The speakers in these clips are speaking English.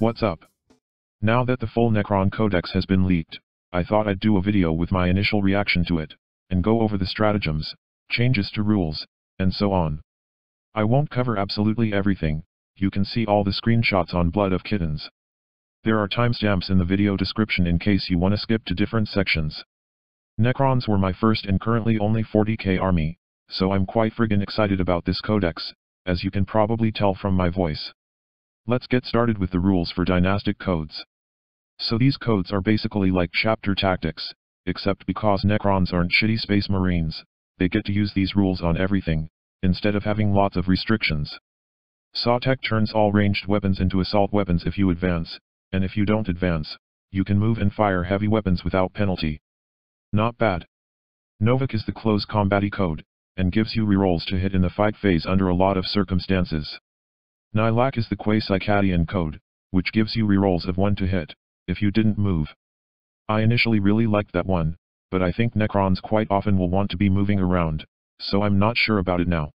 What's up? Now that the full Necron Codex has been leaked, I thought I'd do a video with my initial reaction to it, and go over the stratagems, changes to rules, and so on. I won't cover absolutely everything, you can see all the screenshots on Blood of Kittens. There are timestamps in the video description in case you want to skip to different sections. Necrons were my first and currently only 40k army, so I'm quite friggin' excited about this codex, as you can probably tell from my voice. Let's get started with the rules for Dynastic Codes. So these codes are basically like chapter tactics, except because Necrons aren't shitty space marines, they get to use these rules on everything, instead of having lots of restrictions. Sawtech turns all ranged weapons into assault weapons if you advance, and if you don't advance, you can move and fire heavy weapons without penalty. Not bad. Novak is the close combat code, and gives you rerolls to hit in the fight phase under a lot of circumstances. Nilak is the quasi-Cadian code, which gives you rerolls of 1 to hit, if you didn't move. I initially really liked that one, but I think Necrons quite often will want to be moving around, so I'm not sure about it now.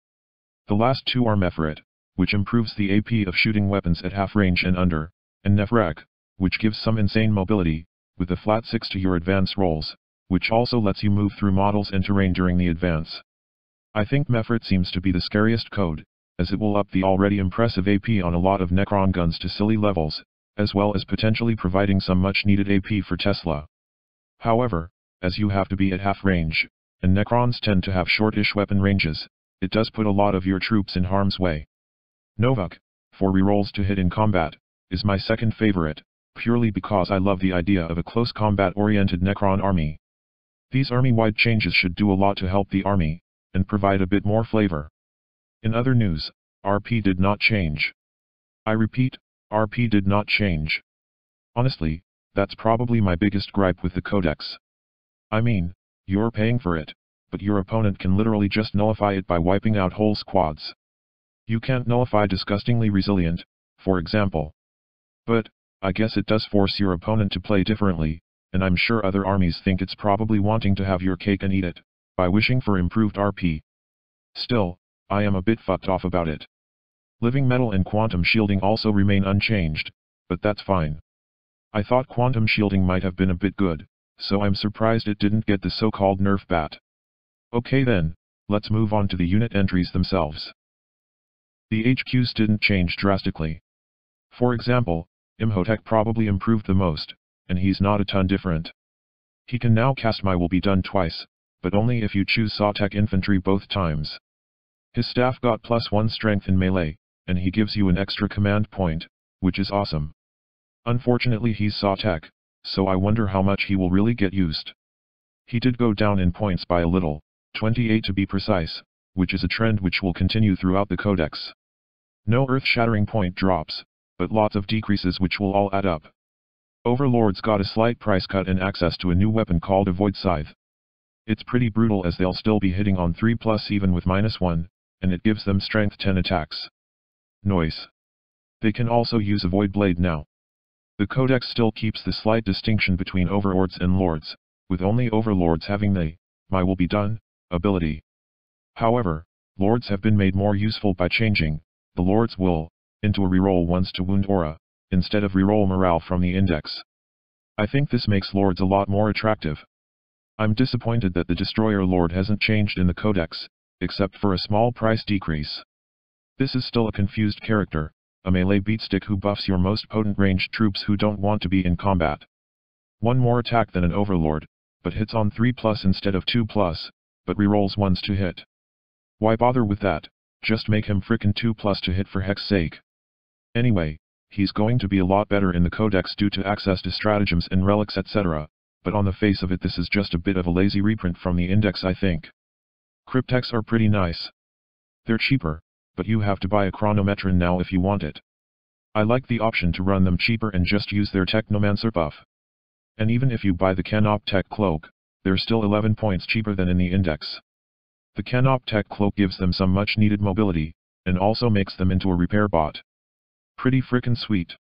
The last two are Meferet, which improves the AP of shooting weapons at half range and under, and Nefrek, which gives some insane mobility, with a flat 6 to your advance rolls, which also lets you move through models and terrain during the advance. I think Meferet seems to be the scariest code, as it will up the already impressive AP on a lot of Necron guns to silly levels, as well as potentially providing some much needed AP for Tesla. However, as you have to be at half range, and Necrons tend to have short-ish weapon ranges, it does put a lot of your troops in harm's way. Novak, for rerolls to hit in combat, is my second favorite, purely because I love the idea of a close combat-oriented Necron army. These army-wide changes should do a lot to help the army, and provide a bit more flavor. In other news, RP did not change. I repeat, RP did not change. Honestly, that's probably my biggest gripe with the Codex. I mean, you're paying for it, but your opponent can literally just nullify it by wiping out whole squads. You can't nullify Disgustingly Resilient, for example. But, I guess it does force your opponent to play differently, and I'm sure other armies think it's probably wanting to have your cake and eat it, by wishing for improved RP. Still, I am a bit fucked off about it. Living Metal and Quantum Shielding also remain unchanged, but that's fine. I thought Quantum Shielding might have been a bit good, so I'm surprised it didn't get the so-called nerf bat. Okay then, let's move on to the unit entries themselves. The HQs didn't change drastically. For example, Imhotep probably improved the most, and he's not a ton different. He can now cast My Will Be Done twice, but only if you choose Sawtech Infantry both times. His staff got +1 strength in melee, and he gives you an extra command point, which is awesome. Unfortunately he's Sawtech, so I wonder how much he will really get used. He did go down in points by a little, 28 to be precise, which is a trend which will continue throughout the Codex. No earth-shattering point drops, but lots of decreases which will all add up. Overlords got a slight price cut and access to a new weapon called a Void Scythe. It's pretty brutal as they'll still be hitting on 3+ even with -1, and it gives them strength 10 attacks. Noise. They can also use a Void Blade now. The Codex still keeps the slight distinction between Overlords and Lords, with only Overlords having the My Will Be Done ability. However, Lords have been made more useful by changing the Lord's Will into a reroll once to wound aura, instead of reroll morale from the index. I think this makes Lords a lot more attractive. I'm disappointed that the Destroyer Lord hasn't changed in the Codex, except for a small price decrease. This is still a confused character, a melee beatstick who buffs your most potent ranged troops who don't want to be in combat. 1 more attack than an Overlord, but hits on 3+ instead of 2+, but rerolls 1s to hit. Why bother with that, just make him frickin' 2+ to hit for heck's sake. Anyway, he's going to be a lot better in the Codex due to access to stratagems and relics etc., but on the face of it this is just a bit of a lazy reprint from the index I think. Cryptex are pretty nice. They're cheaper, but you have to buy a Chronometron now if you want it. I like the option to run them cheaper and just use their Technomancer buff. And even if you buy the Canoptech Cloak, they're still 11 points cheaper than in the index. The Canoptech Cloak gives them some much needed mobility, and also makes them into a repair bot. Pretty frickin' sweet.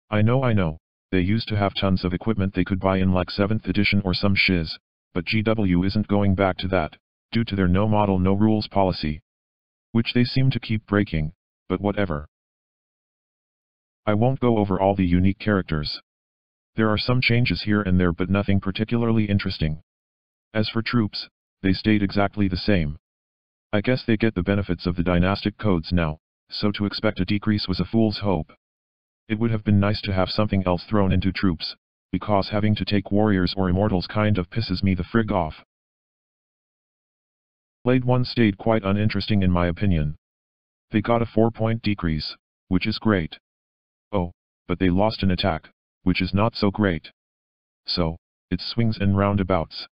I know, they used to have tons of equipment they could buy in like 7th edition or some shiz, but GW isn't going back to that, due to their no model no rules policy. Which they seem to keep breaking, but whatever. I won't go over all the unique characters. There are some changes here and there but nothing particularly interesting. As for troops, they stayed exactly the same. I guess they get the benefits of the Dynastic Codes now, so to expect a decrease was a fool's hope. It would have been nice to have something else thrown into troops, because having to take warriors or immortals kind of pisses me the frig off. Blade 1 stayed quite uninteresting in my opinion. They got a 4-point decrease, which is great. Oh, but they lost an attack, which is not so great. So, it's swings and roundabouts.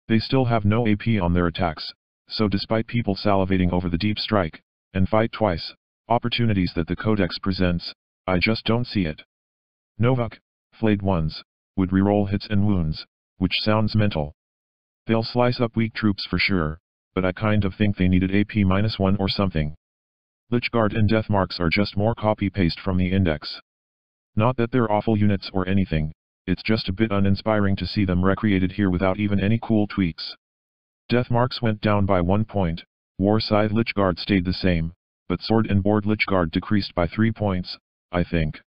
They still have no AP on their attacks, so despite people salivating over the deep strike, and fight twice, opportunities that the Codex presents, I just don't see it. Novak, flayed ones, would reroll hits and wounds, which sounds mental. They'll slice up weak troops for sure, but I kind of think they needed AP-1 or something. Lichguard and Deathmarks are just more copy-paste from the index. Not that they're awful units or anything, it's just a bit uninspiring to see them recreated here without even any cool tweaks. Deathmarks went down by 1 point, War Scythe Lichguard stayed the same, but Sword and Board Lichguard decreased by 3 points, I think.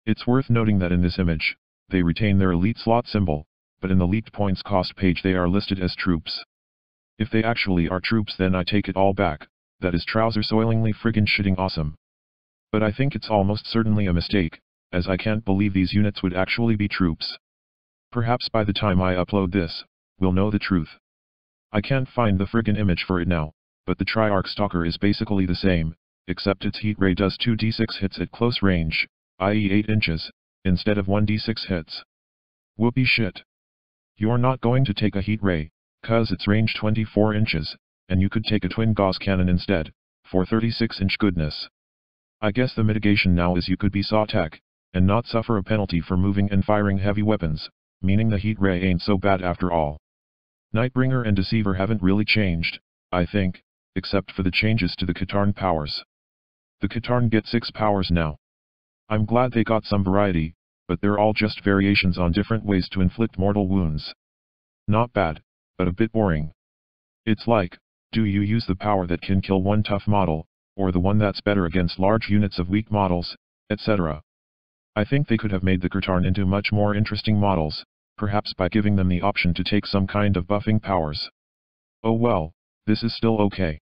It's worth noting that in this image, they retain their elite slot symbol, but in the leaked points cost page they are listed as troops. If they actually are troops then I take it all back, that is trouser soilingly friggin' shitting awesome. But I think it's almost certainly a mistake, as I can't believe these units would actually be troops. Perhaps by the time I upload this, we'll know the truth. I can't find the friggin' image for it now, but the Triarch Stalker is basically the same, except its heat ray does 2d6 hits at close range, i.e. 8 inches, instead of 1d6 hits. Whoopee shit. You're not going to take a heat ray, cause it's range 24 inches, and you could take a twin Gauss cannon instead, for 36-inch goodness. I guess the mitigation now is you could be Sawtech, and not suffer a penalty for moving and firing heavy weapons, meaning the heat ray ain't so bad after all. Nightbringer and Deceiver haven't really changed, I think, except for the changes to the Katarn powers. The Katarn get 6 powers now. I'm glad they got some variety, but they're all just variations on different ways to inflict mortal wounds. Not bad, but a bit boring. It's like, do you use the power that can kill one tough model, or the one that's better against large units of weak models, etc. I think they could have made the Katarn into much more interesting models, perhaps by giving them the option to take some kind of buffing powers. Oh well, this is still okay.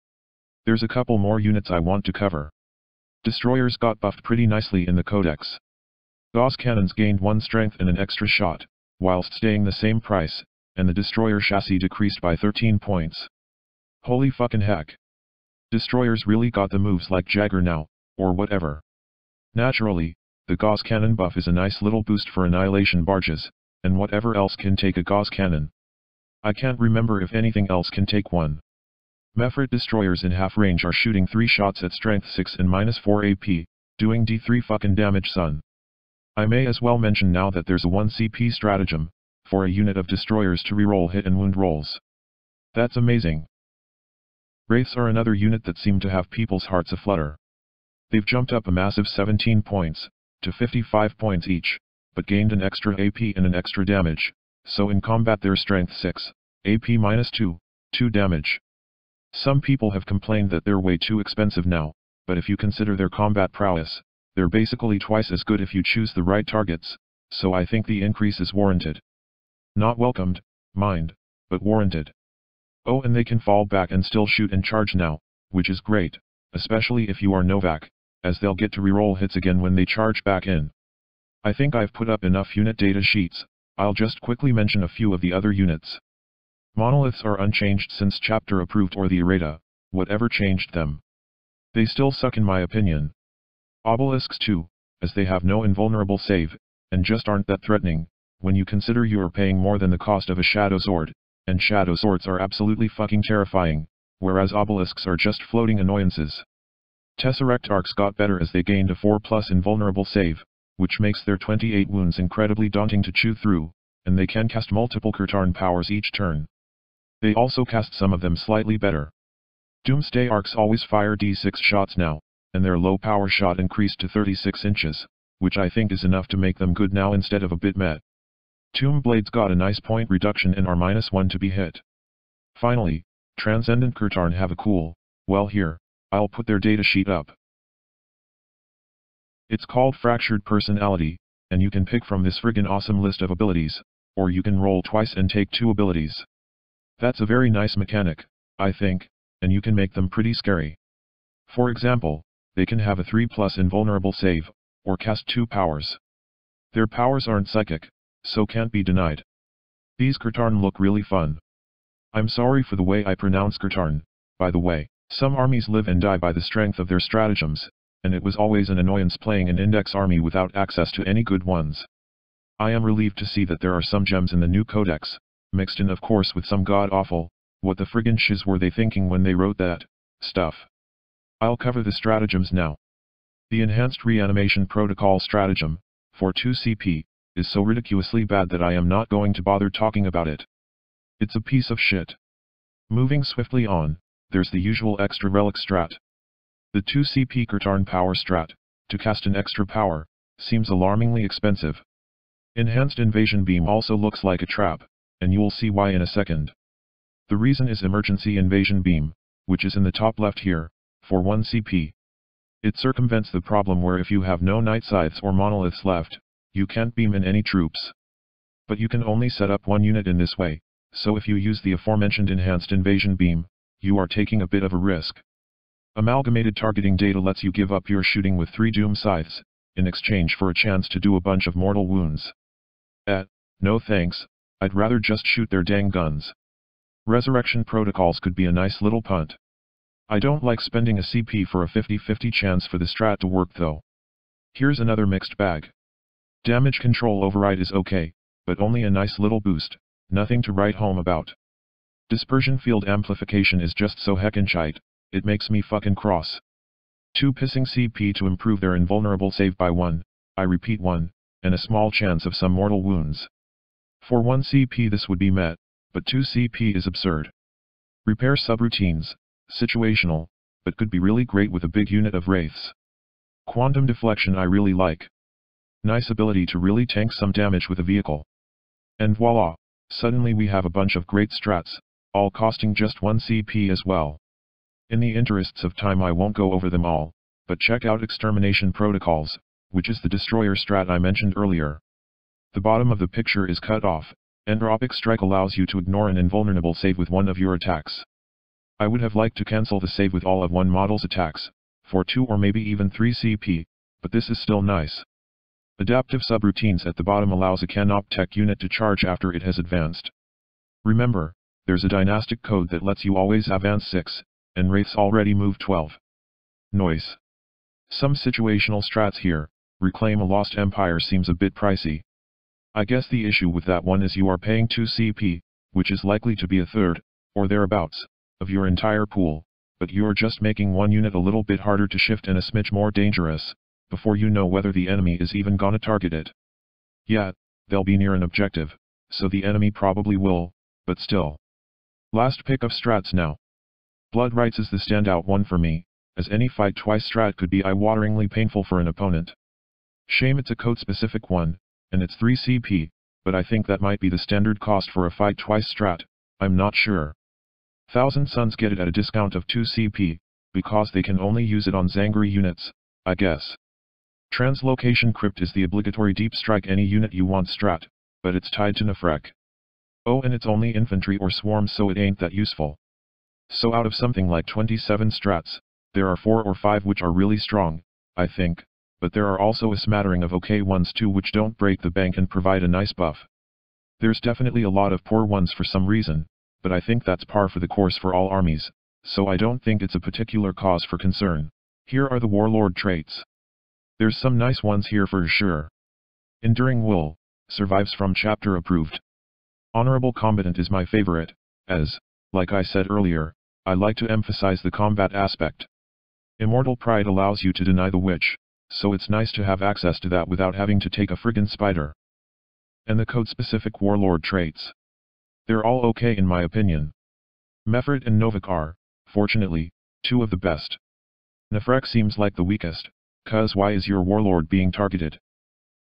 There's a couple more units I want to cover. Destroyers got buffed pretty nicely in the Codex. Gauss cannons gained 1 strength and an extra shot, whilst staying the same price, and the destroyer chassis decreased by 13 points. Holy fucking heck. Destroyers really got the moves like Jagger now, or whatever. Naturally, the Gauss cannon buff is a nice little boost for annihilation barges, and whatever else can take a Gauss cannon. I can't remember if anything else can take one. Mephrit destroyers in half range are shooting 3 shots at strength 6 and -4 AP, doing D3 fucking damage son. I may as well mention now that there's a 1 CP stratagem, for a unit of destroyers to reroll hit and wound rolls. That's amazing. Wraiths are another unit that seem to have people's hearts aflutter. They've jumped up a massive 17 points, to 55 points each, but gained an extra AP and an extra damage, so in combat they're strength 6, AP -2, 2 damage. Some people have complained that they're way too expensive now, but if you consider their combat prowess, they're basically twice as good if you choose the right targets, so I think the increase is warranted. Not welcomed, mind, but warranted. Oh, and they can fall back and still shoot and charge now, which is great, especially if you are Novak, as they'll get to reroll hits again when they charge back in. I think I've put up enough unit data sheets, I'll just quickly mention a few of the other units. Monoliths are unchanged since chapter approved or the errata, whatever changed them. They still suck in my opinion. Obelisks too, as they have no invulnerable save, and just aren't that threatening, when you consider you are paying more than the cost of a Shadow Sword, and Shadow Swords are absolutely fucking terrifying, whereas obelisks are just floating annoyances. Tesseract Arcs got better as they gained a 4+ invulnerable save, which makes their 28 wounds incredibly daunting to chew through, and they can cast multiple Katarn powers each turn. They also cast some of them slightly better. Doomsday Arcs always fire D6 shots now, and their low power shot increased to 36 inches, which I think is enough to make them good now instead of a bit meh. Tomb Blades got a nice point reduction and are -1 to be hit. Finally, Transcendent Katarn have a cool, well here, I'll put their datasheet up. It's called Fractured Personality, and you can pick from this friggin' awesome list of abilities, or you can roll twice and take 2 abilities. That's a very nice mechanic, I think, and you can make them pretty scary. For example, they can have a 3+ invulnerable save, or cast 2 powers. Their powers aren't psychic, so can't be denied. These Kurtarn look really fun. I'm sorry for the way I pronounce Kurtarn, by the way. Some armies live and die by the strength of their stratagems, and it was always an annoyance playing an index army without access to any good ones. I am relieved to see that there are some gems in the new Codex, mixed in of course with some god-awful, what the friggin' shiz were they thinking when they wrote that stuff. I'll cover the stratagems now. The Enhanced Reanimation Protocol stratagem, for 2 CP, is so ridiculously bad that I am not going to bother talking about it. It's a piece of shit. Moving swiftly on, there's the usual extra relic strat. The 2 CP Kurtarn power strat, to cast an extra power, seems alarmingly expensive. Enhanced Invasion Beam also looks like a trap, and you'll see why in a second. The reason is Emergency Invasion Beam, which is in the top left here, for 1 CP. It circumvents the problem where if you have no Night Scythes or Monoliths left, you can't beam in any troops. But you can only set up 1 unit in this way, so if you use the aforementioned Enhanced Invasion Beam, you are taking a bit of a risk. Amalgamated Targeting Data lets you give up your shooting with 3 Doom Scythes, in exchange for a chance to do a bunch of mortal wounds. No thanks, I'd rather just shoot their dang guns. Resurrection Protocols could be a nice little punt. I don't like spending a CP for a 50-50 chance for the strat to work though. Here's another mixed bag. Damage Control Override is okay, but only a nice little boost, nothing to write home about. Dispersion Field Amplification is just so heckin' shite, it makes me fucking cross. 2 pissing CP to improve their invulnerable save by 1, I repeat 1, and a small chance of some mortal wounds. For 1 CP this would be met, but 2 CP is absurd. Repair Subroutines, situational, but could be really great with a big unit of wraiths. Quantum Deflection I really like. Nice ability to really tank some damage with a vehicle. And voila, suddenly we have a bunch of great strats, all costing just 1 CP as well. In the interests of time I won't go over them all, but check out Extermination Protocols, which is the destroyer strat I mentioned earlier. The bottom of the picture is cut off, Entropic Strike allows you to ignore an invulnerable save with 1 of your attacks. I would have liked to cancel the save with all of 1 model's attacks, for 2 or maybe even 3 CP, but this is still nice. Adaptive Subroutines at the bottom allows a Canoptech unit to charge after it has advanced. Remember, there's a Dynastic Code that lets you always advance 6, and Wraiths already move 12. Noise. Some situational strats here, Reclaim a Lost Empire seems a bit pricey. I guess the issue with that one is you are paying 2 CP, which is likely to be a third, or thereabouts, of your entire pool, but you're just making 1 unit a little bit harder to shift and a smidge more dangerous, before you know whether the enemy is even gonna target it. Yeah, they'll be near an objective, so the enemy probably will, but still. Last pick of strats now. Blood Rights is the standout one for me, as any fight twice strat could be eye-wateringly painful for an opponent. Shame it's a code-specific one, and it's 3 CP, but I think that might be the standard cost for a fight twice strat, I'm not sure. Thousand Suns get it at a discount of 2 CP, because they can only use it on Zangri units, I guess. Translocation Crypt is the obligatory deep strike any unit you want strat, but it's tied to Nefrek. Oh, and it's only infantry or swarms, so it ain't that useful. So out of something like 27 strats, there are 4 or 5 which are really strong, I think, but there are also a smattering of okay ones too which don't break the bank and provide a nice buff. There's definitely a lot of poor ones for some reason, but I think that's par for the course for all armies, so I don't think it's a particular cause for concern. Here are the Warlord Traits. There's some nice ones here for sure. Enduring Will, survives from chapter approved. Honorable Combatant is my favorite, as, like I said earlier, I like to emphasize the combat aspect. Immortal Pride allows you to deny the witch, so it's nice to have access to that without having to take a friggin' spider. And the code-specific Warlord Traits. They're all okay in my opinion. Mefrit and Novik are, fortunately, 2 of the best. Nefrek seems like the weakest, cuz why is your Warlord being targeted?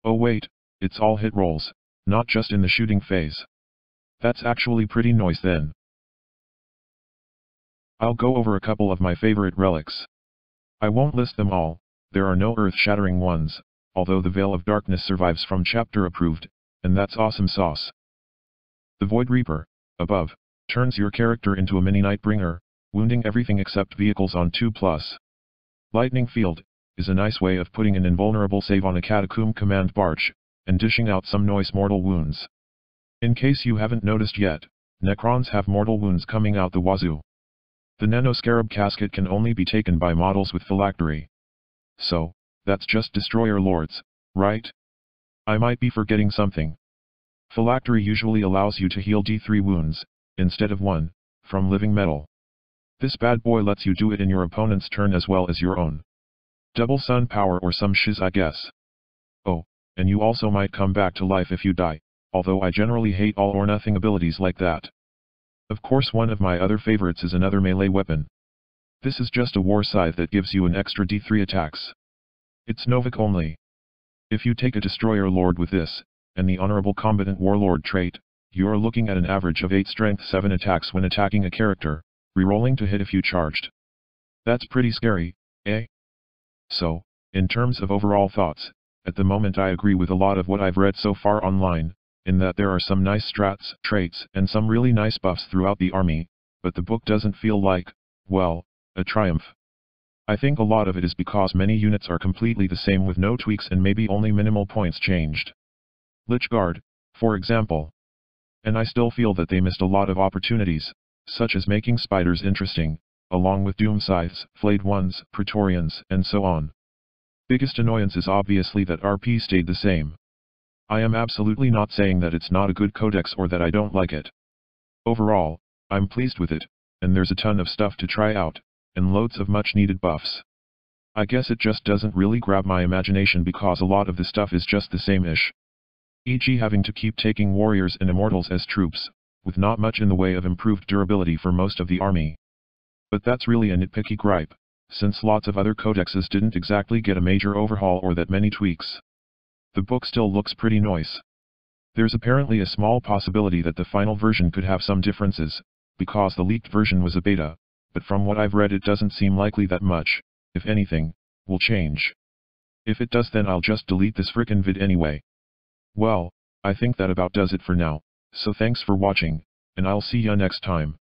Oh wait, it's all hit rolls, not just in the shooting phase. That's actually pretty nice then. I'll go over a couple of my favorite relics. I won't list them all, There are no earth-shattering ones, although the Veil of Darkness survives from chapter approved, and that's awesome sauce. The Void Reaper, above, turns your character into a mini Nightbringer, wounding everything except vehicles on 2+. Lightning Field is a nice way of putting an invulnerable save on a Catacomb Command Barge, and dishing out some noise mortal wounds. In case you haven't noticed yet, Necrons have mortal wounds coming out the wazoo. The Nanoscarab Casket can only be taken by models with Phylactery. So, that's just Destroyer Lords, right? I might be forgetting something. Phylactery usually allows you to heal D3 wounds, instead of 1, from living metal. This bad boy lets you do it in your opponent's turn as well as your own. Double sun power or some shiz, I guess. Oh, and you also might come back to life if you die, although I generally hate all or nothing abilities like that. Of course, one of my other favorites is another melee weapon. This is just a war scythe that gives you an extra D3 attacks. It's Novik only. If you take a Destroyer Lord with this, and the Honorable Combatant Warlord trait, you are looking at an average of 8 strength 7 attacks when attacking a character, rerolling to hit if you charged. That's pretty scary, eh? So, in terms of overall thoughts, at the moment I agree with a lot of what I've read so far online, in that there are some nice strats, traits, and some really nice buffs throughout the army, but the book doesn't feel like, well, a triumph. I think a lot of it is because many units are completely the same with no tweaks and maybe only minimal points changed. Lich Guard, for example. And I still feel that they missed a lot of opportunities, such as making spiders interesting, along with Doom Scythes, Flayed Ones, Praetorians, and so on. Biggest annoyance is obviously that RP stayed the same. I am absolutely not saying that it's not a good codex or that I don't like it. Overall, I'm pleased with it, and there's a ton of stuff to try out, and loads of much needed buffs. I guess it just doesn't really grab my imagination because a lot of the stuff is just the same-ish. E.g. having to keep taking warriors and immortals as troops, with not much in the way of improved durability for most of the army. But that's really a nitpicky gripe, since lots of other codexes didn't exactly get a major overhaul or that many tweaks. The book still looks pretty nice. There's apparently a small possibility that the final version could have some differences, because the leaked version was a beta, but from what I've read it doesn't seem likely that much, if anything, will change. If it does, then I'll just delete this frickin' vid anyway. Well, I think that about does it for now, so thanks for watching, and I'll see ya next time.